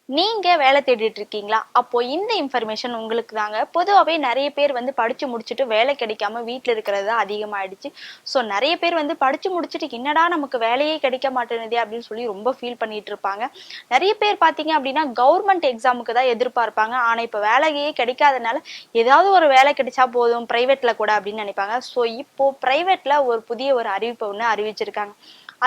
நீங்க வேலை தேடிட்டு இருக்கீங்களா? அப்போ இந்த இன்ஃபர்மேஷன் உங்களுக்கு தாங்க. பொதுவாவே நெறைய பேர் வந்து படிச்சு முடிச்சுட்டு வேலை கிடைக்காம வீட்ல இருக்கிறது தான் அதிகமாயிடுச்சு. ஸோ நெறைய பேர் வந்து படிச்சு முடிச்சுட்டு என்னடா நமக்கு வேலையே கிடைக்க மாட்டேன்னுதே அப்படின்னு சொல்லி ரொம்ப ஃபீல் பண்ணிட்டு இருப்பாங்க. நெறைய பேர் பார்த்தீங்க அப்படின்னா கவர்மெண்ட் எக்ஸாமுக்கு தான் எதிர்பார்ப்பாங்க. ஆனா இப்ப வேலையே கிடைக்காதனால ஏதாவது ஒரு வேலை கிடைச்சா போதும் பிரைவேட்ல கூட அப்படின்னு நினைப்பாங்க. ஸோ இப்போ பிரைவேட்ல ஒரு புதிய ஒரு அறிவிப்பை ஒண்ணு அறிவிச்சிருக்காங்க.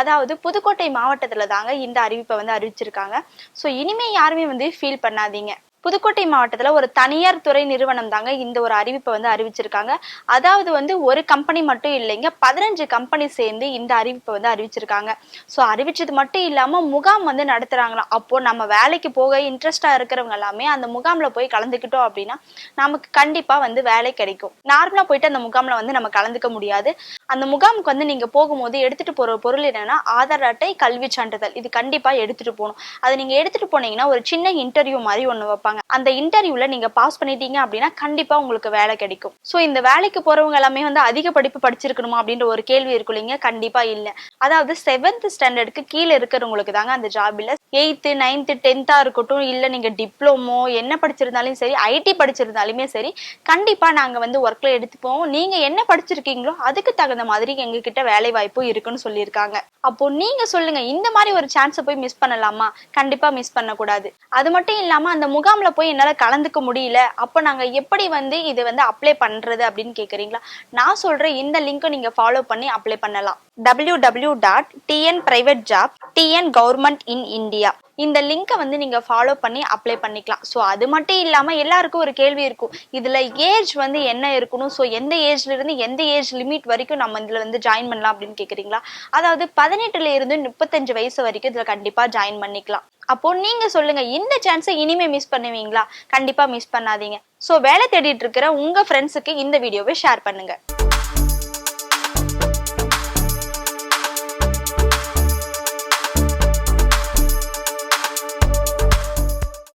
அதாவது புதுக்கோட்டை மாவட்டத்துல தாங்க இந்த அறிவிப்பை வந்து அறிவிச்சிருக்காங்க. ஸோ இனிமே யாருமே வந்து ஃபீல் பண்ணாதீங்க. புதுக்கோட்டை மாவட்டத்துல ஒரு தனியார் துறை நிறுவனம் தாங்க இந்த ஒரு அறிவிப்பை வந்து அறிவிச்சிருக்காங்க. அதாவது வந்து ஒரு கம்பெனி மட்டும் இல்லைங்க, 15 கம்பெனி சேர்ந்து இந்த அறிவிப்பை வந்து அறிவிச்சிருக்காங்க. ஸோ அறிவிச்சது மட்டும் இல்லாம முகாம் வந்து நடத்துறாங்களாம். அப்போ நம்ம வேலைக்கு போக இன்ட்ரெஸ்டா இருக்கிறவங்க எல்லாமே அந்த முகாம்ல போய் கலந்துக்கிட்டோம் அப்படின்னா நமக்கு கண்டிப்பா வந்து வேலை கிடைக்கும். நார்மலா போயிட்டு அந்த முகாம்ல வந்து நம்ம கலந்துக்க முடியாது. அந்த முகாமுக்கு வந்து நீங்க போகும்போது எடுத்துட்டு போற பொருள் என்னன்னா ஆதார் அட்டை, கல்வி சான்றிதழ். இது கண்டிப்பா எடுத்துட்டு போகணும். அதை நீங்க எடுத்துட்டு போனீங்கன்னா ஒரு சின்ன இன்டர்வியூ மாதிரி ஒண்ணு வைப்பாங்க. அந்த இன்டர்வியூல நீங்க பாஸ் பண்ணிட்டீங்க அப்படின்னா கண்டிப்பா உங்களுக்கு வேலை கிடைக்கும். சோ இந்த வேலைக்கு போறவங்க எல்லாமே வந்து அதிக படிப்பு படிச்சிருக்கணுமா அப்படின்ற ஒரு கேள்வி இருக்கும் இல்லைங்க? கண்டிப்பா இல்ல. அதாவது 7th ஸ்டாண்டர்டுக்கு கீழே இருக்கிறவங்களுக்கு தாங்க அந்த ஜாப் இல்ல. 8th 9th 10th இருக்கட்டும், இல்ல நீங்க டிப்ளமோ என்ன படிச்சிருந்தாலும் சரி, ஐடி படிச்சிருந்தாலுமே சரி, கண்டிப்பா நாங்க வந்து ஒர்க்ல எடுத்துப்போம். நீங்க என்ன படிச்சிருக்கீங்களோ அதுக்கு தகுந்த மாதிரி எங்க கிட்ட வேலை வாய்ப்பு இருக்குன்னு சொல்லியிருக்காங்க. அப்போ நீங்க சொல்லுங்க, இந்த மாதிரி ஒரு சான்ஸை போய் மிஸ் பண்ணலாமா? கண்டிப்பா மிஸ் பண்ணக்கூடாது. அது மட்டும் இல்லாம அந்த முகாம்ல போய் என்னால கலந்துக்க முடியல, அப்ப நாங்க எப்படி வந்து இது வந்து அப்ளை பண்றது அப்படின்னு கேக்குறீங்களா? நான் சொல்றேன், இந்த லிங்கை நீங்க ஃபாலோ பண்ணி அப்ளை பண்ணலாம். www.tnprivatejob.tngovernmentinIndia இந்த லிங்கை வந்து நீங்க ஃபாலோ பண்ணி அப்ளை பண்ணிக்கலாம். ஸோ அது மட்டும் இல்லாம எல்லாருக்கும் ஒரு கேள்வி இருக்கும், இதுல ஏஜ் வந்து என்ன இருக்கணும், ஸோ எந்த ஏஜ்ல இருந்து எந்த ஏஜ் லிமிட் வரைக்கும் நம்ம இதுல வந்து ஜாயின் பண்ணலாம் அப்படின்னு கேக்குறீங்களா? அதாவது 18ல இருந்து 35 வயசு வரைக்கும் இதுல கண்டிப்பா ஜாயின் பண்ணிக்கலாம். அப்போ நீங்க சொல்லுங்க, இந்த சான்ஸை இனிமே மிஸ் பண்ணுவீங்களா? கண்டிப்பா மிஸ் பண்ணாதீங்க. ஸோ வேலை தேடிட்டு இருக்கிற உங்க ஃப்ரெண்ட்ஸுக்கு இந்த வீடியோவை ஷேர் பண்ணுங்க.